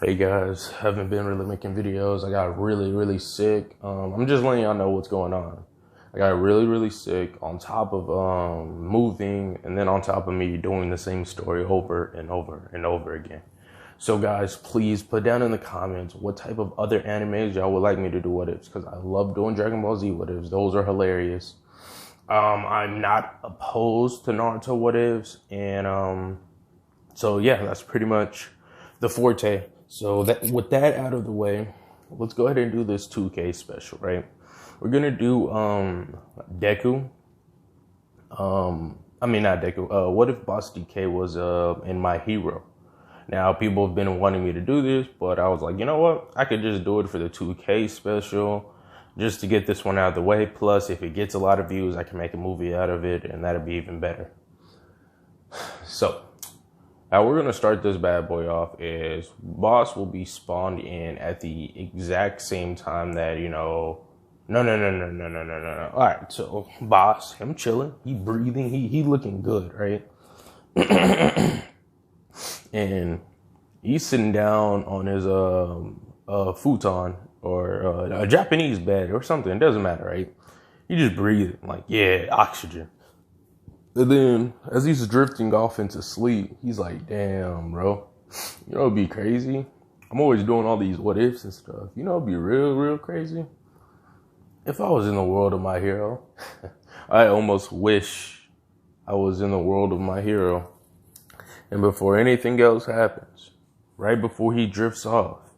Hey guys, haven't been really making videos. I got really sick. I'm just letting y'all know what's going on. I got really sick on top of moving, and then on top of me doing the same story over and over again. So guys, please put down in the comments what type of other animes y'all would like me to do what ifs, because I love doing Dragon Ball Z what ifs. Those are hilarious. I'm not opposed to Naruto what ifs, and so yeah, that's pretty much the forte. So that with that out of the way, let's go ahead and do this 2K special, right? We're gonna do Deku. I mean not Deku. What if Boss DK was in My Hero? Now people have been wanting me to do this, but I was like, you know what? I could just do it for the 2K special, just to get this one out of the way. Plus, if it gets a lot of views, I can make a movie out of it, and that'd be even better. So how we're going to start this bad boy off is Boss will be spawned in at the exact same time that, no. All right, so Boss, him chilling, he breathing, he looking good, right? And he's sitting down on his futon or a Japanese bed or something. It doesn't matter, right? He just breathing like, yeah, oxygen. And then, as he's drifting off into sleep, he's like, damn, bro. You know, it'd be crazy. I'm always doing all these what ifs and stuff. You know, it'd be real crazy. If I was in the world of My Hero, I almost wish I was in the world of My Hero. And before anything else happens, right before he drifts off,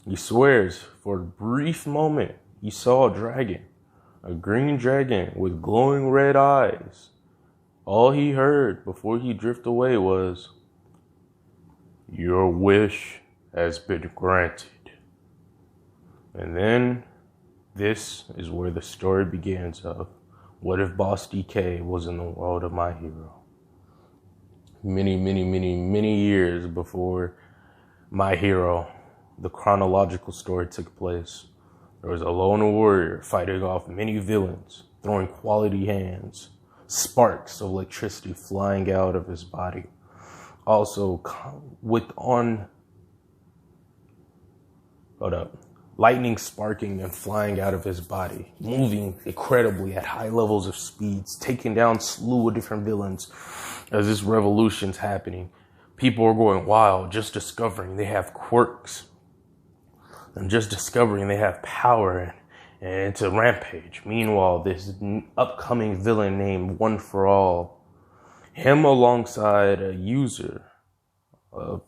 he swears for a brief moment he saw a dragon, a green dragon with glowing red eyes. All he heard before he drifted away was, "Your wish has been granted." And then this is where the story begins of what if Boss DK was in the world of My Hero. Many years before My Hero, the chronological story took place, there was a lone warrior fighting off many villains, throwing quality hands, sparks of electricity flying out of his body. Also, lightning sparking and flying out of his body, moving incredibly at high levels of speeds, taking down slew of different villains. As this revolution's happening, people are going wild, just discovering they have quirks, and just discovering they have power, and it's a rampage. Meanwhile, this upcoming villain named One For All, him alongside a user of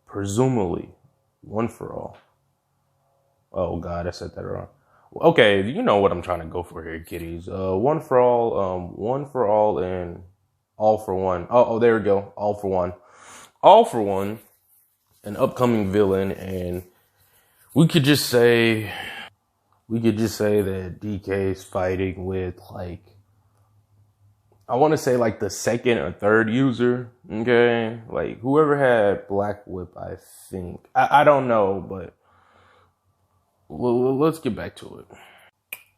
presumably One For All. Oh God, I said that wrong. Okay, you know what I'm trying to go for here, kiddies. One For All, and All For One. Oh, there we go. All For One. All For One, an upcoming villain, and we could just say that DK is fighting with, like, I want to say like the second or third user, okay? Like whoever had Black Whip, I think. I don't know, but let's get back to it.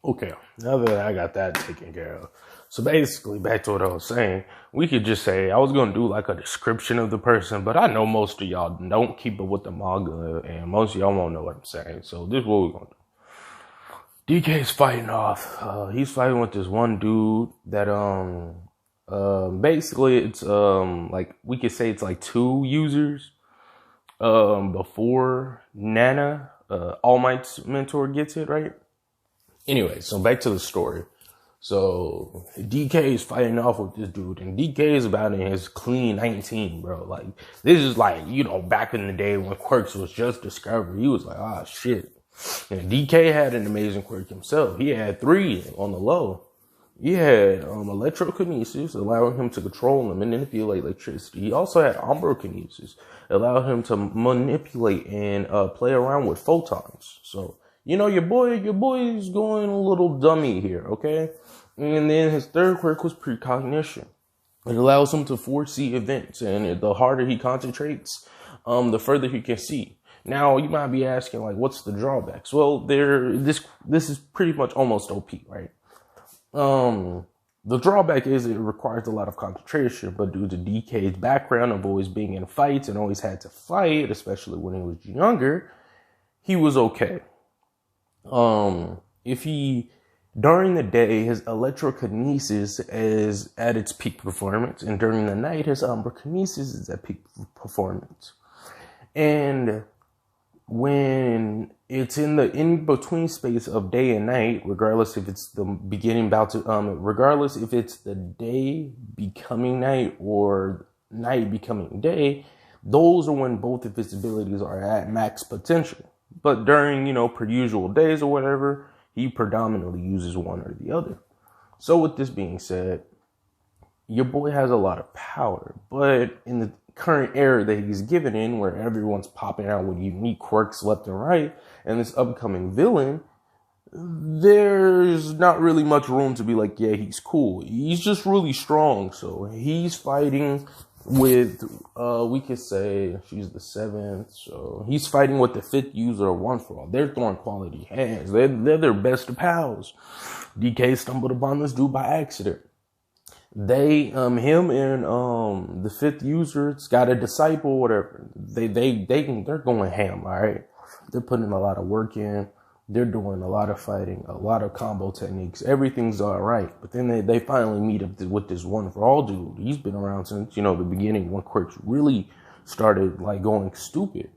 Okay, now that I got that taken care of. So basically, back to what I was saying, we could just say, I was going to do like a description of the person, but I know most of y'all don't keep it with the manga, and most of y'all won't know what I'm saying. So this is what we're going to do. DK's fighting off. He's fighting with this one dude that, basically it's, like, we could say it's like two users, before Nana, All Might's mentor, gets it, right? Anyway, so back to the story. So DK is fighting off with this dude, and DK is about in his clean 19, bro. Like, this is like, back in the day when quirks was just discovered. He was like, ah, shit. And DK had an amazing quirk himself. He had 3 on the low. He had electrokinesis, allowing him to control and manipulate electricity. He also had umbrokinesis, allowing him to manipulate and play around with photons. So, your boy's going a little dummy here, okay? And then his third quirk was precognition. It allows him to foresee events, and the harder he concentrates, the further he can see. Now, you might be asking, like, what's the drawbacks? Well, this is pretty much almost OP, right? The drawback is it requires a lot of concentration, but due to DK's background of always being in fights and always had to fight, especially when he was younger, he was okay. If he, during the day, his electrokinesis is at its peak performance, and during the night, his umbrokinesis is at peak performance. And when it's in the in-between space of day and night, regardless if it's the beginning about to, regardless if it's the day becoming night or night becoming day, those are when both of his abilities are at max potential. But during, per usual days or whatever, he predominantly uses one or the other. So with this being said, your boy has a lot of power, but in the current era that he's given in, where everyone's popping out with unique quirks left and right, and this upcoming villain, there's not really much room to be like, yeah, he's cool. He's just really strong. So he's fighting with, we could say she's the 7th. So he's fighting with the 5th user of One For All. They're throwing quality hands. They're their best of pals. DK stumbled upon this dude by accident. Him and the 5th user's got a disciple, whatever. They're going ham, all right? They're putting a lot of work in. They're doing a lot of fighting, a lot of combo techniques. Everything's all right. But then they finally meet up with this One For All dude. He's been around since, the beginning when quirks really started like going stupid.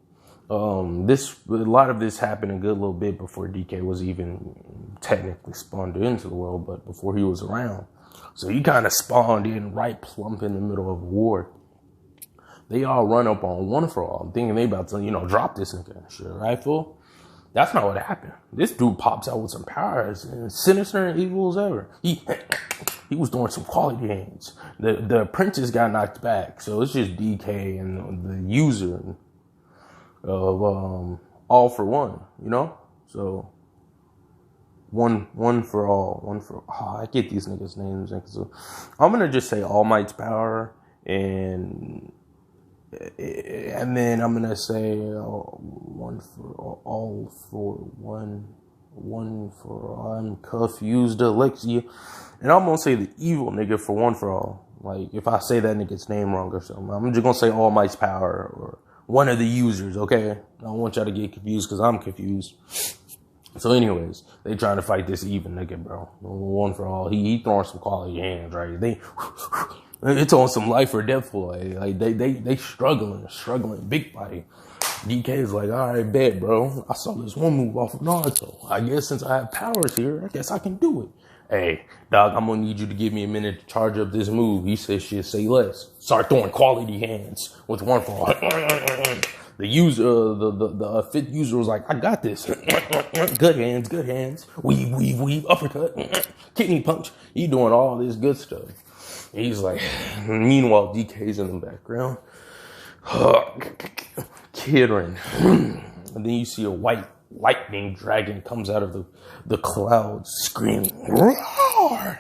A lot of this happened a good little bit before DK was even technically spawned into the world, but before he was around. So he kind of spawned in right plump in the middle of war. They all run up on One For All, thinking they about to, drop this nigga and shit, right, fool? That's not what happened. This dude pops out with some powers and sinister and evil as ever. He was doing some quality hands. The apprentice got knocked back, so it's just DK and the user of All For One, So One For All, I get these niggas' names. So I'm gonna just say All Might's power, and then I'm gonna say One For All. I'm confused, Alexia, and I'm gonna say the evil nigga for One For All. Like if I say that nigga's name wrong or something, I'm just gonna say All Might's power or one of the users. Okay, I don't want y'all to get confused because I'm confused. So anyways, they trying to fight this even nigga, bro. One For All. He throwing some quality hands, right? It's on some life or death for like they struggling, big fight. DK is like, all right, bet, bro. I saw this one move off of Naruto. I guess since I have powers here, I guess I can do it. Hey, dog, I'm gonna need you to give me a minute to charge up this move. He says shit, say less. Start throwing quality hands with One For All. The user, the 5th user was like, I got this. Good hands. Weave, uppercut, kidney punch. He doing all this good stuff. He's like, meanwhile, DK's in the background. Kidding. And then you see a white lightning dragon comes out of the clouds screaming, roar!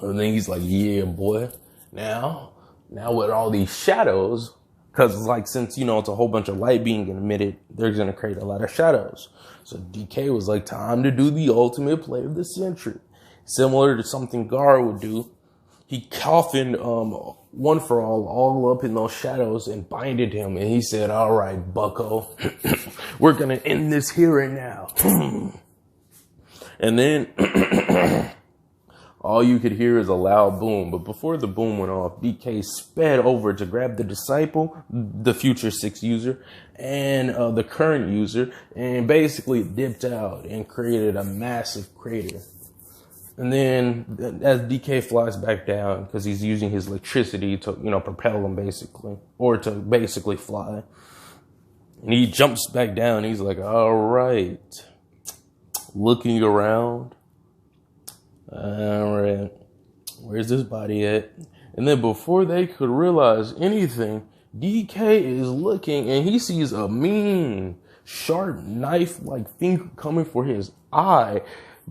And then he's like, yeah, boy. Now with all these shadows, because since, it's a whole bunch of light being emitted, they're going to create a lot of shadows. So DK was like, time to do the ultimate play of the century. Similar to something Gar would do. He coffined One For all up in those shadows and binded him. And he said, all right, bucko, we're going to end this here and now. And then all you could hear is a loud boom. But before the boom went off, DK sped over to grab the disciple, the future 6th user, and the current user, and basically dipped out and created a massive crater. And then as DK flies back down, because he's using his electricity to, propel him basically, or to basically fly. And he jumps back down. He's like, all right. Looking around. All right. Where's this body at? And then before they could realize anything, DK is looking and he sees a mean, sharp knife-like finger coming for his eye.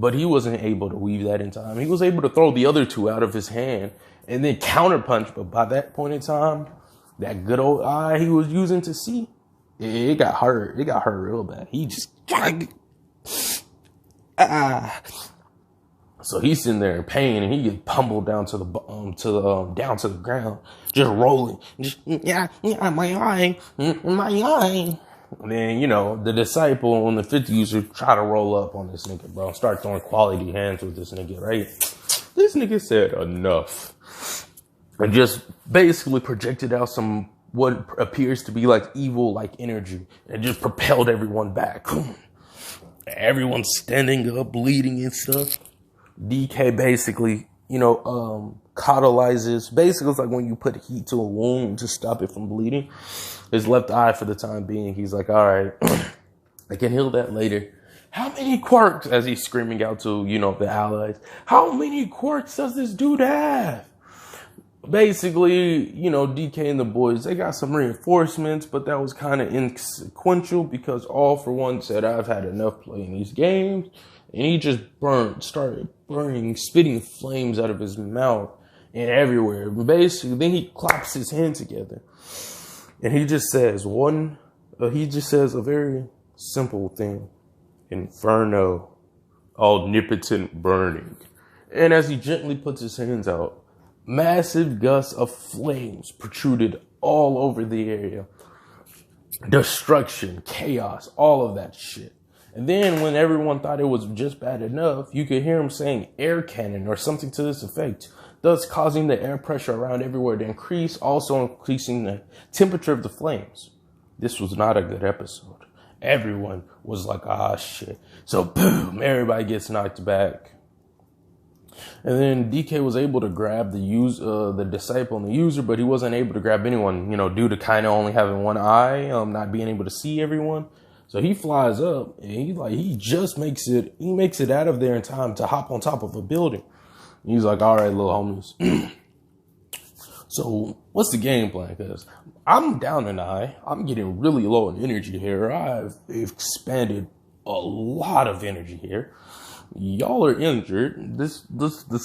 But he wasn't able to weave that in time. He was able to throw the other two out of his hand and then counterpunch. But by that point in time, that good old eye he was using to see, it got hurt. It got hurt real bad. He just So he's sitting there in pain, and he gets pummeled down to the down to the ground, just rolling. Just my eye, my eye. And then the disciple and the fifth user try to roll up on this nigga, bro. Start throwing quality hands with this nigga, right? This nigga said enough, and just basically projected out some what appears to be like evil like energy, and just propelled everyone back. Everyone's standing up, bleeding and stuff. DK basically, cauterizes. Basically, it's like when you put heat to a wound to stop it from bleeding. His left eye, for the time being, he's like, all right, I can heal that later. How many quirks, as he's screaming out to, the allies, how many quirks does this dude have? Basically, DK and the boys, they got some reinforcements, but that was kind of inconsequential because All For One said, I've had enough playing these games. And he just started burning, spitting flames out of his mouth and everywhere. Basically, then he claps his hands together. And he just says a very simple thing. Inferno, omnipotent burning. And as he gently puts his hands out, massive gusts of flames protruded all over the area. Destruction, chaos, all of that shit. And then when everyone thought it was just bad enough, you could hear him saying air cannon or something to this effect, thus causing the air pressure around everywhere to increase, also increasing the temperature of the flames. This was not a good episode. Everyone was like, ah, shit. So boom, everybody gets knocked back. And then DK was able to grab the disciple and the user, but he wasn't able to grab anyone, due to kind of only having one eye, not being able to see everyone. So he flies up and he just makes it out of there in time to hop on top of a building. And he's like, all right, little homies. So what's the game plan? Because I'm down an eye. I'm getting really low in energy here. I've expanded a lot of energy here. Y'all are injured. This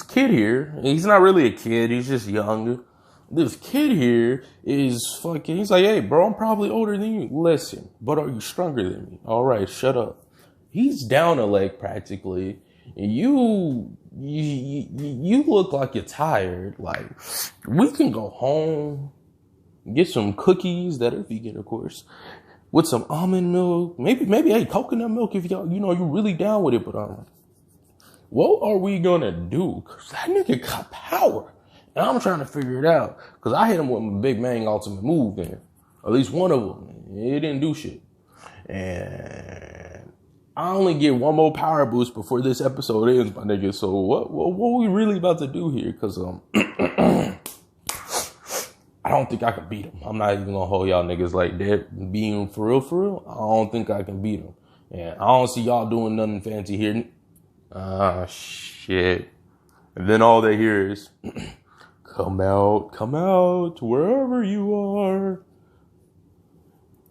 kid here, he's not really a kid. He's just young. This kid here is fucking, he's like, hey, bro, I'm probably older than you. Listen, but are you stronger than me? All right, shut up. He's down a leg practically. And you look like you're tired. Like, we can go home, get some cookies that are vegan, of course, with some almond milk. Maybe, hey, coconut milk if y'all, you're really down with it. But, what are we gonna do? Cause that nigga got power. And I'm trying to figure it out. Because I hit him with my Big Bang Ultimate Move then. At least one of them. It didn't do shit. And I only get one more power boost before this episode ends, my nigga. So what we really about to do here? Because I don't think I can beat him. I'm not even going to hold y'all niggas like that. Being for real, I don't think I can beat him. And I don't see y'all doing nothing fancy here. Ah, shit. And then all they hear is... Come out, wherever you are.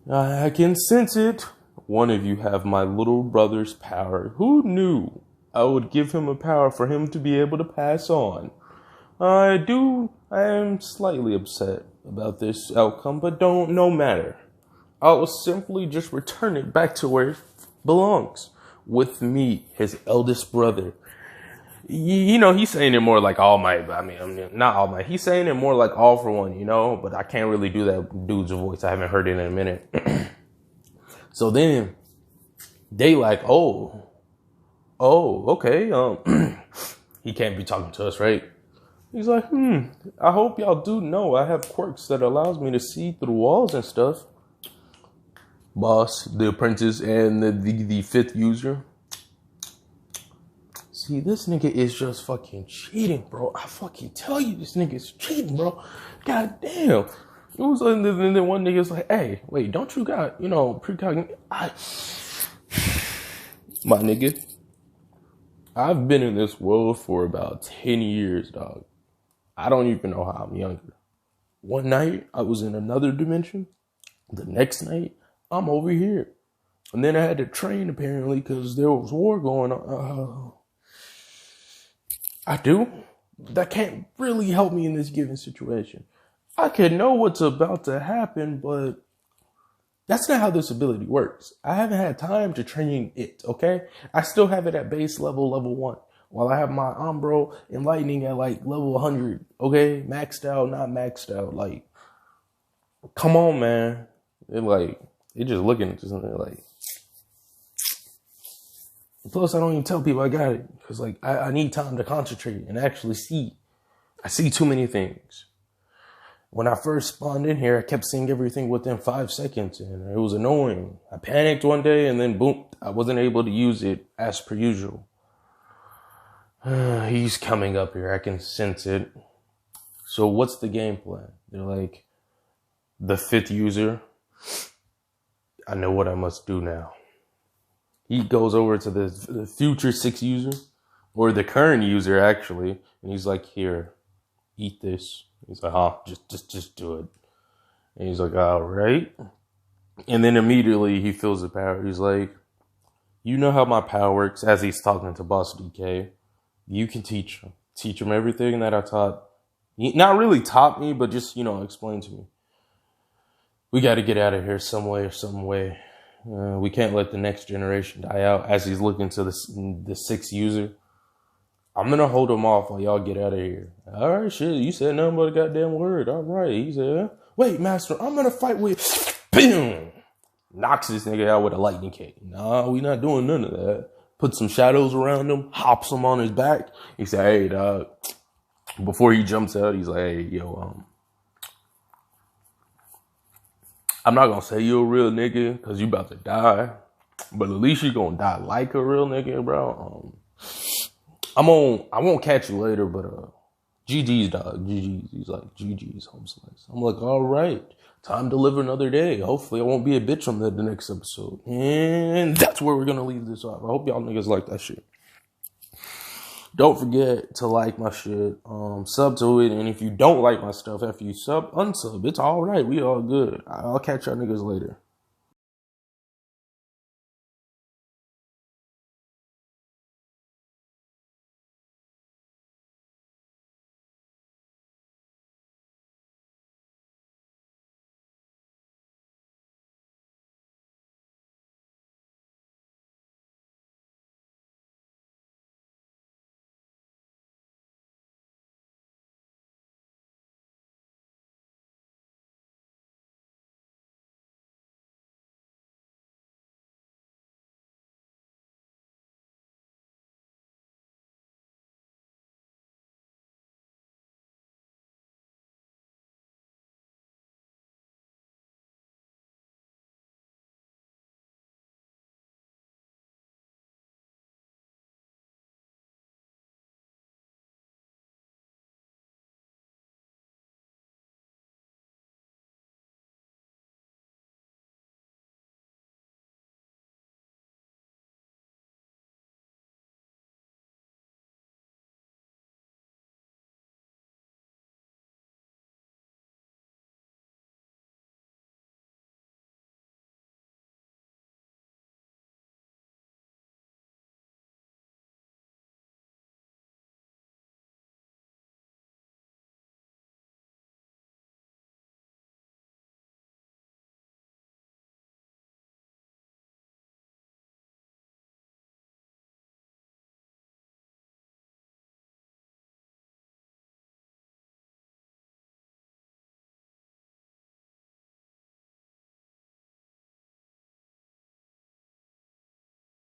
I can sense it. One of you have my little brother's power. Who knew I would give him a power for him to be able to pass on? I am slightly upset about this outcome, but no matter. I will simply just return it back to where it belongs. With me, his eldest brother. He's saying it more like All Might. I mean, not All Might. He's saying it more like All For One, but I can't really do that dude's voice. I haven't heard it in a minute. So then they like, oh, okay. He can't be talking to us, right? He's like, I hope y'all do know I have quirks that allows me to see through walls and stuff. Boss, the apprentice, and the fifth user. See, this nigga is just fucking cheating, bro. I fucking tell you, this nigga is cheating, bro. God damn. It was like, and then one nigga's like, hey, wait, don't you got, precognition? My nigga, I've been in this world for about 10 years, dog. I don't even know how I'm younger. One night, I was in another dimension. The next night, I'm over here. And then I had to train, apparently, because there was war going on. I do. That can't really help me in this given situation. I can know what's about to happen, but that's not how this ability works. I haven't had time to train it, okay? I still have it at base level 1. while I have my Umbro and Lightning at like level 100. Okay, maxed out, not maxed out. Like, come on, man. It just looking at this like. Plus, I don't even tell people I got it because like I need time to concentrate and actually see. I see too many things. When I first spawned in here, I kept seeing everything within 5 seconds, and it was annoying. I panicked one day, and then boom, I wasn't able to use it as per usual. He's coming up here. I can sense it. So what's the game plan? They're like, the 5th user. I know what I must do now. He goes over to the future 6th user, or the current user actually, and he's like, here, eat this. He's like, just do it. And he's like, all right. And then immediately he feels the power. He's like, you know how my power works, as he's talking to Boss DK. You can teach him. Teach him everything that I taught. He not really taught me, but just, explain to me. We got to get out of here some way or some way. We can't let the next generation die out, as he's looking to the 6th user. I'm going to hold him off while y'all get out of here. All right, shit. You said nothing but a goddamn word. All right. He said, wait, master, I'm going to fight with... Boom! Knocks this nigga out with a lightning kick. Nah, we not doing none of that. Put some shadows around him. Hops him on his back. He said, hey, dog. Before he jumps out, he's like, hey, yo, I'm not going to say you a real nigga because you about to die. But at least you going to die like a real nigga, bro. I won't catch you later, but GG's, dog. GG's. He's like, GG's, home slice. I'm like, all right, time to live another day. Hopefully I won't be a bitch on the next episode. And that's where we're going to leave this off. I hope y'all niggas like that shit. Don't forget to like my shit, sub to it. And if you don't like my stuff after you unsub, it's all right. We all good. I'll catch y'all niggas later.